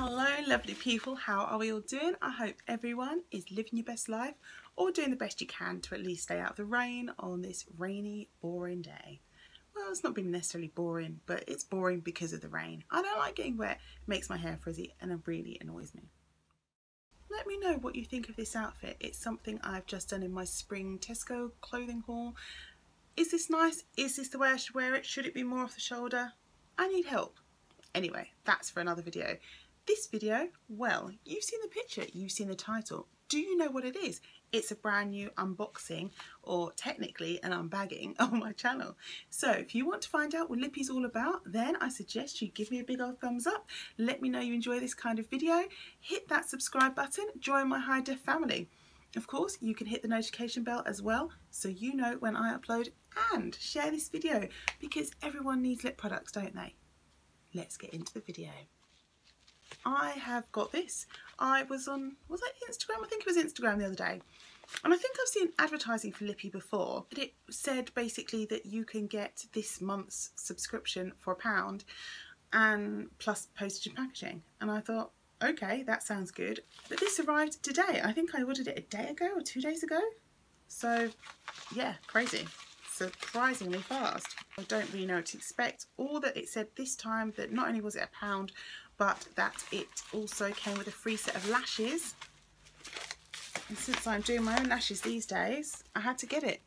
Hello lovely people, how are we all doing? I hope everyone is living your best life or doing the best you can to at least stay out of the rain on this rainy, boring day. Well, it's not been necessarily boring, but it's boring because of the rain. I don't like getting wet, it makes my hair frizzy and it really annoys me. Let me know what you think of this outfit. It's something I've just done in my spring Tesco clothing haul. Is this nice? Is this the way I should wear it? Should it be more off the shoulder? I need help. Anyway, that's for another video. This video, well, you've seen the picture, you've seen the title. Do you know what it is? It's a brand new unboxing, or technically an unbagging on my channel. So if you want to find out what Lippi's all about, then I suggest you give me a big old thumbs up. Let me know you enjoy this kind of video. Hit that subscribe button, join my high def family. Of course, you can hit the notification bell as well, so you know when I upload, and share this video because everyone needs lip products, don't they? Let's get into the video. I have got this. I was on, was it Instagram? I think it was Instagram the other day. And I think I've seen advertising for Lippi before, but it said basically that you can get this month's subscription for £1 and plus postage and packaging. And I thought, okay, that sounds good. But this arrived today. I think I ordered it a day ago or 2 days ago. So yeah, crazy. Surprisingly fast. I don't really know what to expect. All that it said this time, that not only was it £1, but that it also came with a free set of lashes. And since I'm doing my own lashes these days, I had to get it.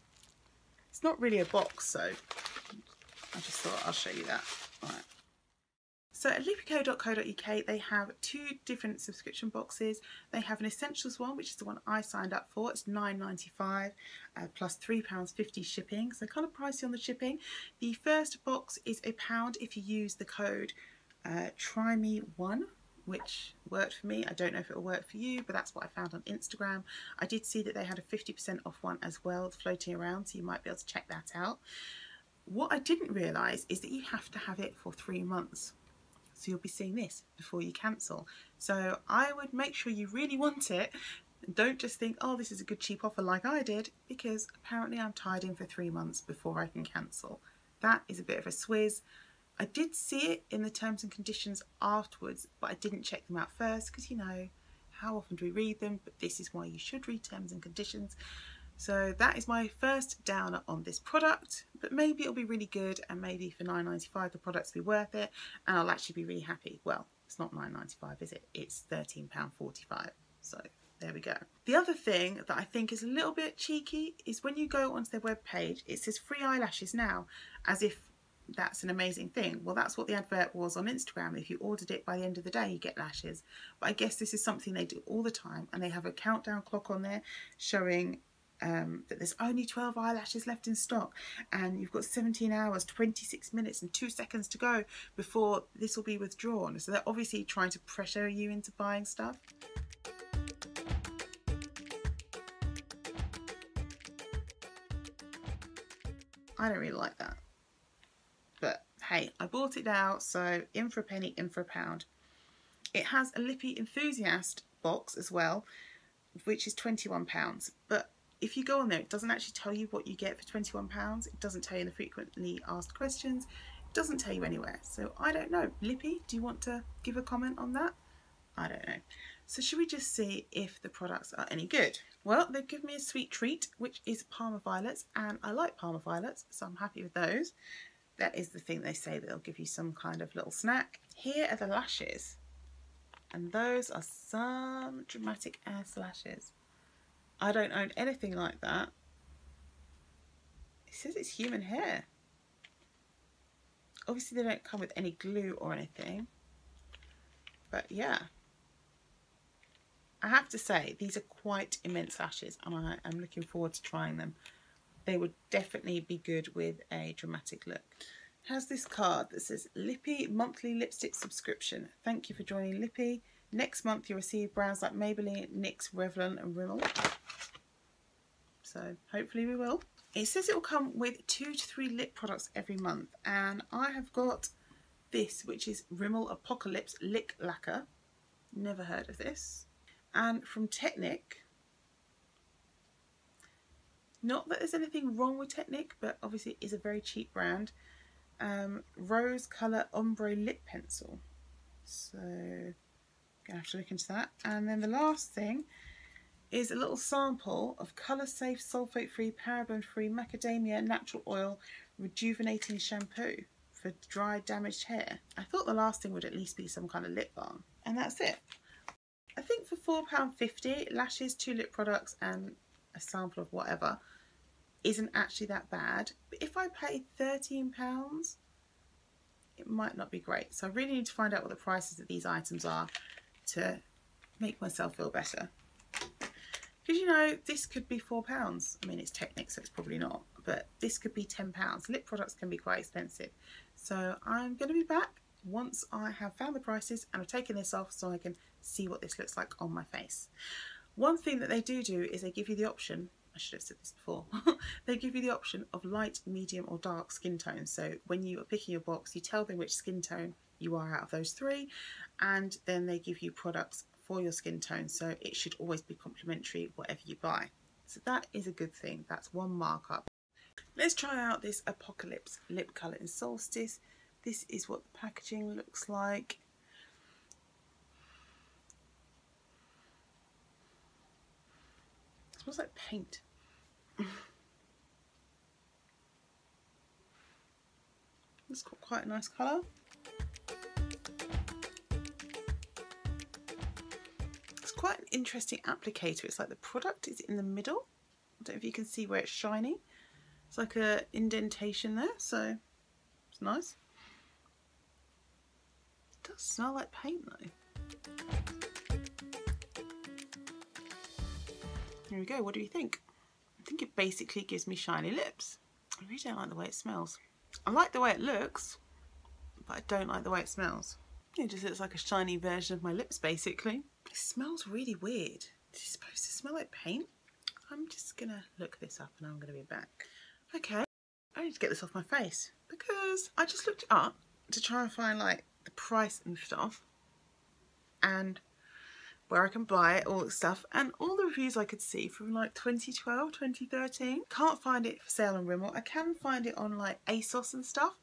It's not really a box, so I just thought I'll show you that. All right. So at lippico.co.uk they have 2 different subscription boxes. They have an essentials one, which is the one I signed up for. It's £9.95 plus £3.50 shipping, so kind of pricey on the shipping. The first box is £1 if you use the code TryMe1, which worked for me. I don't know if it will work for you, but that's what I found on Instagram. I did see that they had a 50% off one as well floating around, so you might be able to check that out. What I didn't realise is that you have to have it for 3 months. So you'll be seeing this before you cancel. So I would make sure you really want it. Don't just think, oh, this is a good cheap offer like I did, because apparently I'm tied in for 3 months before I can cancel. That is a bit of a swizz. I did see it in the terms and conditions afterwards, but I didn't check them out first because, you know, how often do we read them? But this is why you should read terms and conditions. So that is my first downer on this product, but maybe it'll be really good, and maybe for £9.95 the products will be worth it and I'll actually be really happy. Well, it's not £9.95, is it? It's £13.45. So there we go. The other thing that I think is a little bit cheeky is when you go onto their webpage, it says free eyelashes now, as if that's an amazing thing. Well, that's what the advert was on Instagram. If you ordered it by the end of the day, you get lashes. But I guess this is something they do all the time, and they have a countdown clock on there showing that there's only 12 eyelashes left in stock, and you've got 17 hours, 26 minutes and 2 seconds to go before this will be withdrawn. So they're obviously trying to pressure you into buying stuff. I don't really like that. But hey, I bought it now, so in for a penny, in for a pound. It has a Lippi Enthusiast box as well, which is £21. But if you go on there, it doesn't actually tell you what you get for £21. It doesn't tell you the frequently asked questions. It doesn't tell you anywhere. So I don't know. Lippi, do you want to give a comment on that? I don't know. So should we just see if the products are any good? Well, they've given me a sweet treat, which is Parma Violets, and I like Parma Violets, so I'm happy with those. That is the thing they say, that they'll give you some kind of little snack. Here are the lashes, and those are some dramatic ass lashes. I don't own anything like that. It says it's human hair. Obviously they don't come with any glue or anything, but yeah. I have to say, these are quite immense lashes, and I am looking forward to trying them. They would definitely be good with a dramatic look. It has this card that says, Lippi monthly lipstick subscription. Thank you for joining Lippi. Next month you'll receive brands like Maybelline, NYX, Revlon and Rimmel. So hopefully we will. It says it will come with 2 to 3 lip products every month, and I have got this, which is Rimmel Apocalypse Lick Lacquer. Never heard of this. And from Technic, not that there's anything wrong with Technic, but obviously it is a very cheap brand. Rose Colour Ombre Lip Pencil. So Gonna have to look into that. And then the last thing is a little sample of colour safe, sulfate free, paraben free macadamia natural oil rejuvenating shampoo for dry damaged hair. I thought the last thing would at least be some kind of lip balm, and that's it. I think for £4.50, lashes, 2 lip products and a sample of whatever isn't actually that bad. But if I paid £13, it might not be great. So I really need to find out what the prices of these items are to make myself feel better. Because, you know, this could be £4. I mean, it's Technic, so it's probably not. But this could be £10. Lip products can be quite expensive. So I'm going to be back once I have found the prices and I've taken this off so I can see what this looks like on my face. One thing that they do is they give you the option, I should have said this before, they give you the option of light, medium or dark skin tones. So when you are picking your box, you tell them which skin tone you are out of those 3, and then they give you products for your skin tone, so it should always be complimentary whatever you buy. So that is a good thing. That's one markup. Let's try out this Apocalypse Lip Colour in Solstice. This is what the packaging looks like. It smells like paint. It's got quite a nice colour. It's quite an interesting applicator. It's like the product is in the middle. I don't know if you can see where it's shiny. It's like a indentation there, so it's nice. It does smell like paint though. Here we go. What do you think? I think it basically gives me shiny lips. I really don't like the way it smells. I like the way it looks, but I don't like the way it smells. It just looks like a shiny version of my lips, basically. It smells really weird. Is it supposed to smell like paint? I'm just gonna look this up and I'm gonna be back. Okay, I need to get this off my face because I just looked it up to try and find like the price and stuff and where I can buy it, all that stuff, and all the reviews I could see from like 2012, 2013. Can't find it for sale on Rimmel. I can find it on like ASOS and stuff,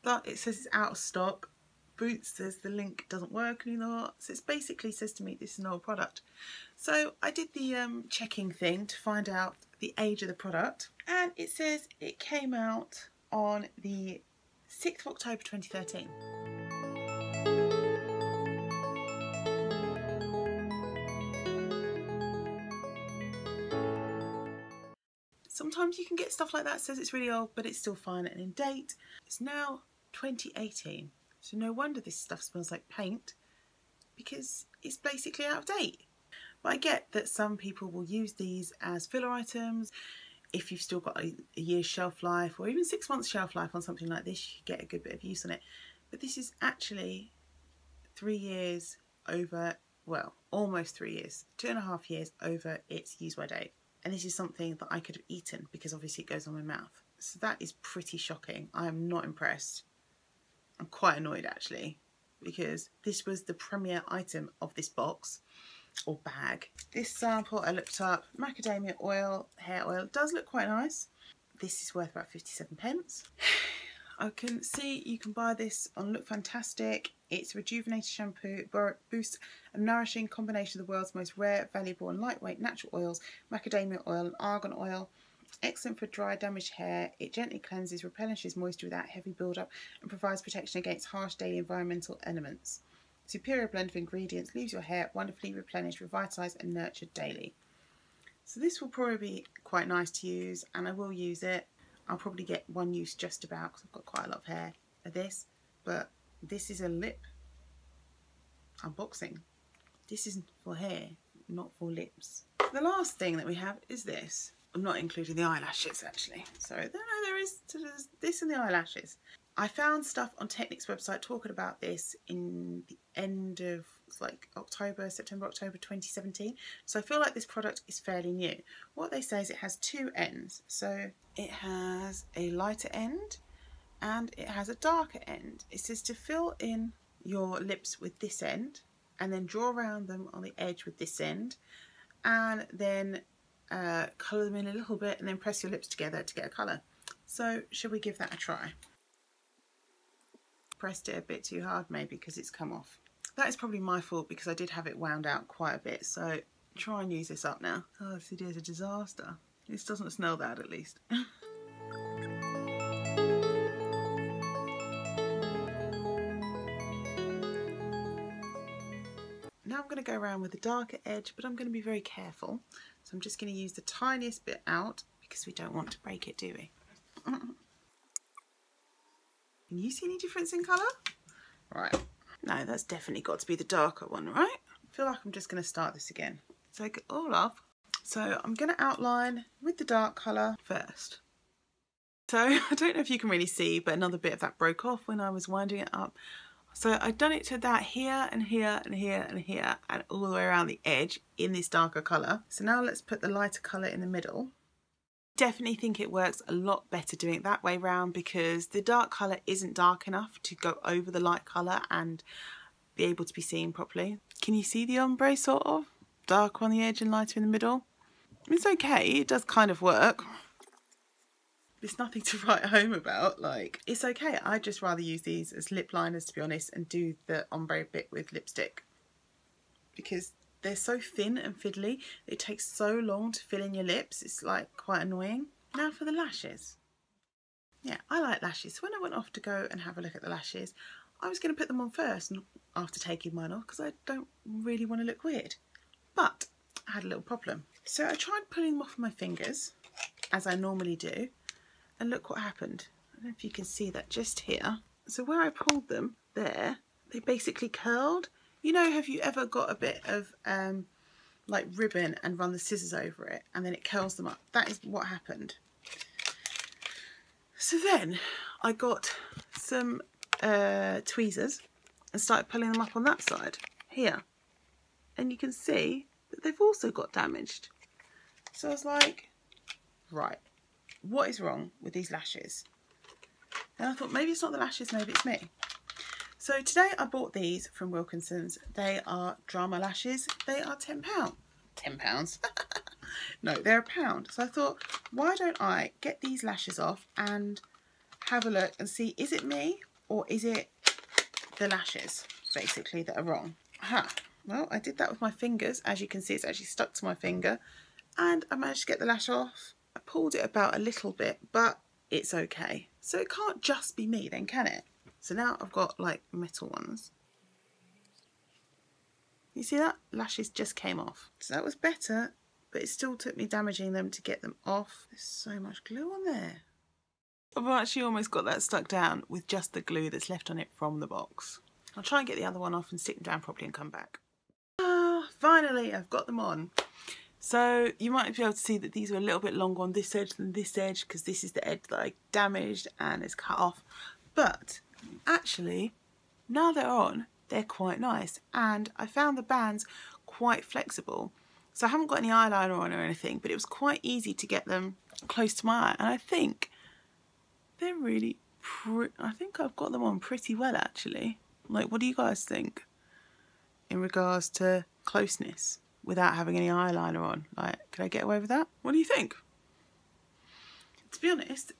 but it says it's out of stock. Boots says the link doesn't work anymore, so it basically says to me this is an old product. So I did the checking thing to find out the age of the product, and it says it came out on the 6th of October 2013. Sometimes you can get stuff like that, says it's really old, but it's still fine and in date. It's now 2018, so no wonder this stuff smells like paint, because it's basically out of date. But I get that some people will use these as filler items. If you've still got a year's shelf life or even 6 months shelf life on something like this, you get a good bit of use on it. But this is actually 3 years over, well, almost 3 years, 2.5 years over its use by date. And this is something that I could have eaten because obviously it goes on my mouth. So that is pretty shocking. I am not impressed. I'm quite annoyed actually, because this was the premier item of this box or bag. This sample I looked up, macadamia oil, hair oil, does look quite nice. This is worth about 57p. I can see you can buy this on Look Fantastic. It's a rejuvenated shampoo, boosts a nourishing combination of the world's most rare, valuable and lightweight natural oils, macadamia oil and argan oil. Excellent for dry, damaged hair. It gently cleanses, replenishes moisture without heavy build-up and provides protection against harsh daily environmental elements. Superior blend of ingredients leaves your hair wonderfully replenished, revitalised and nurtured daily. So this will probably be quite nice to use, and I will use it. I'll probably get one use just about because I've got quite a lot of hair of this, but this is a lip unboxing. This is for hair, not for lips. The last thing that we have is this. I'm not including the eyelashes actually. So no, there's this and the eyelashes. I found stuff on Technic's website talking about this in the end of like September, October 2017. So I feel like this product is fairly new. What they say is it has 2 ends. So it has a lighter end and it has a darker end. It says to fill in your lips with this end and then draw around them on the edge with this end, and then colour them in a little bit and then press your lips together to get a colour. So should we give that a try? Pressed it a bit too hard maybe because it's come off. That is probably my fault because I did have it wound out quite a bit. So try and use this up now. Oh, this idea is a disaster. This doesn't smell bad at least. Now I'm going to go around with the darker edge, but I'm going to be very careful. So I'm just going to use the tiniest bit out because we don't want to break it, do we? Can you see any difference in colour? Right. No, that's definitely got to be the darker one, right? I feel like I'm just going to start this again. Take it all off. So I'm going to outline with the dark colour first. So I don't know if you can really see, but another bit of that broke off when I was winding it up. So I've done it to that here and here and here and here and all the way around the edge in this darker colour. So now let's put the lighter colour in the middle. Definitely think it works a lot better doing it that way round because the dark colour isn't dark enough to go over the light colour and be able to be seen properly. Can you see the ombre sort of? Darker on the edge and lighter in the middle. It's okay, it does kind of work. It's nothing to write home about, like, it's okay. I'd just rather use these as lip liners, to be honest, and do the ombre bit with lipstick. Because they're so thin and fiddly, it takes so long to fill in your lips, it's like quite annoying. Now for the lashes. Yeah, I like lashes. So when I went off to go and have a look at the lashes, I was going to put them on first after taking mine off because I don't really want to look weird. But I had a little problem. So I tried pulling them off with my fingers, as I normally do. And look what happened. I don't know if you can see that just here. So where I pulled them there, they basically curled. You know, have you ever got a bit of like ribbon and run the scissors over it and then it curls them up? That is what happened. So then I got some tweezers and started pulling them up on that side here. And you can see that they've also got damaged. So I was like, right. What is wrong with these lashes? And I thought maybe it's not the lashes, maybe it's me. So today I bought these from Wilkinson's. They are drama lashes. They are £10. £10? No, they're £1. So I thought, why don't I get these lashes off and have a look and see, is it me or is it the lashes basically that are wrong? Aha. Well, I did that with my fingers. As you can see, it's actually stuck to my finger and I managed to get the lash off. I pulled it about a little bit, but it's okay. So it can't just be me then, can it? So now I've got like metal ones. You see that? Lashes just came off. So that was better, but it still took me damaging them to get them off. There's so much glue on there. I've actually almost got that stuck down with just the glue that's left on it from the box. I'll try and get the other one off and stick them down properly and come back. Ah, finally, I've got them on. So you might be able to see that these are a little bit longer on this edge than this edge because this is the edge that I damaged and it's cut off. But actually, now they're on, they're quite nice. And I found the bands quite flexible. So I haven't got any eyeliner on or anything, but it was quite easy to get them close to my eye. And I think they're really I think I've got them on pretty well actually. Like, what do you guys think in regards to closeness? Without having any eyeliner on. Like, could I get away with that? What do you think? To be honest,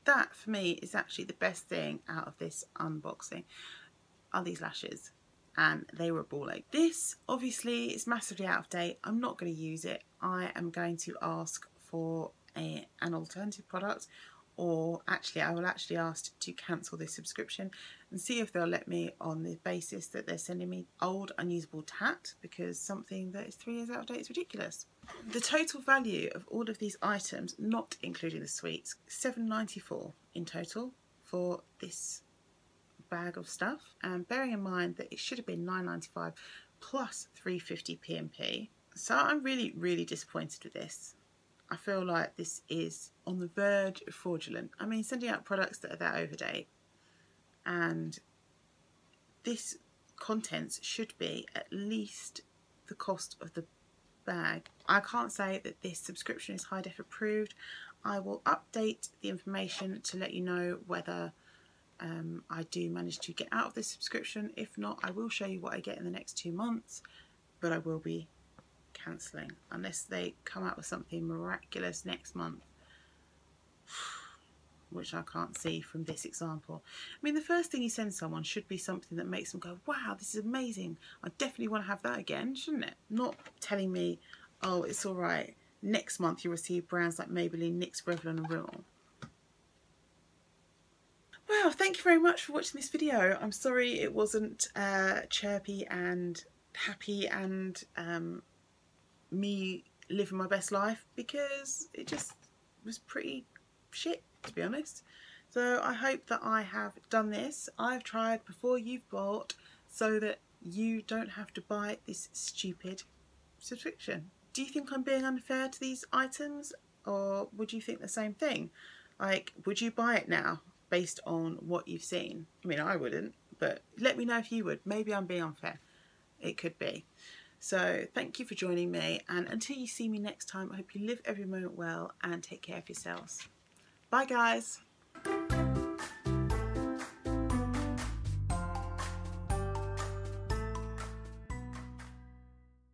that for me is actually the best thing out of this unboxing are these lashes. And they were a ball ache. This obviously is massively out of date. I'm not going to use it. I am going to ask for an alternative product, or actually I will actually ask to cancel this subscription and see if they'll let me on the basis that they're sending me old unusable tat, because something that is 3 years out of date is ridiculous. The total value of all of these items, not including the sweets, £7.94 in total for this bag of stuff, and bearing in mind that it should have been £9.95 plus £3.50 P&P. So I'm really disappointed with this. I feel like this is on the verge of fraudulent. I mean, sending out products that are that over date, and this contents should be at least the cost of the bag. I can't say that this subscription is high def approved. I will update the information to let you know whether I do manage to get out of this subscription. If not, I will show you what I get in the next 2 months, but I will be cancelling unless they come out with something miraculous next month. which I can't see from this example. I mean, the first thing you send someone should be something that makes them go, wow, this is amazing. I definitely want to have that again, shouldn't it? Not telling me, oh, it's all right. Next month you'll receive brands like Maybelline, NYX, Revlon and Rimmel. Well, thank you very much for watching this video. I'm sorry it wasn't chirpy and happy and me living my best life, because it just was pretty shit, to be honest. So I hope that I have done this. I've tried before you've bought, so that you don't have to buy this stupid subscription. Do you think I'm being unfair to these items, or would you think the same thing? Like, would you buy it now based on what you've seen? I mean, I wouldn't, but let me know if you would. Maybe I'm being unfair. It could be. So thank you for joining me, and until you see me next time, I hope you live every moment well and take care of yourselves. Bye guys.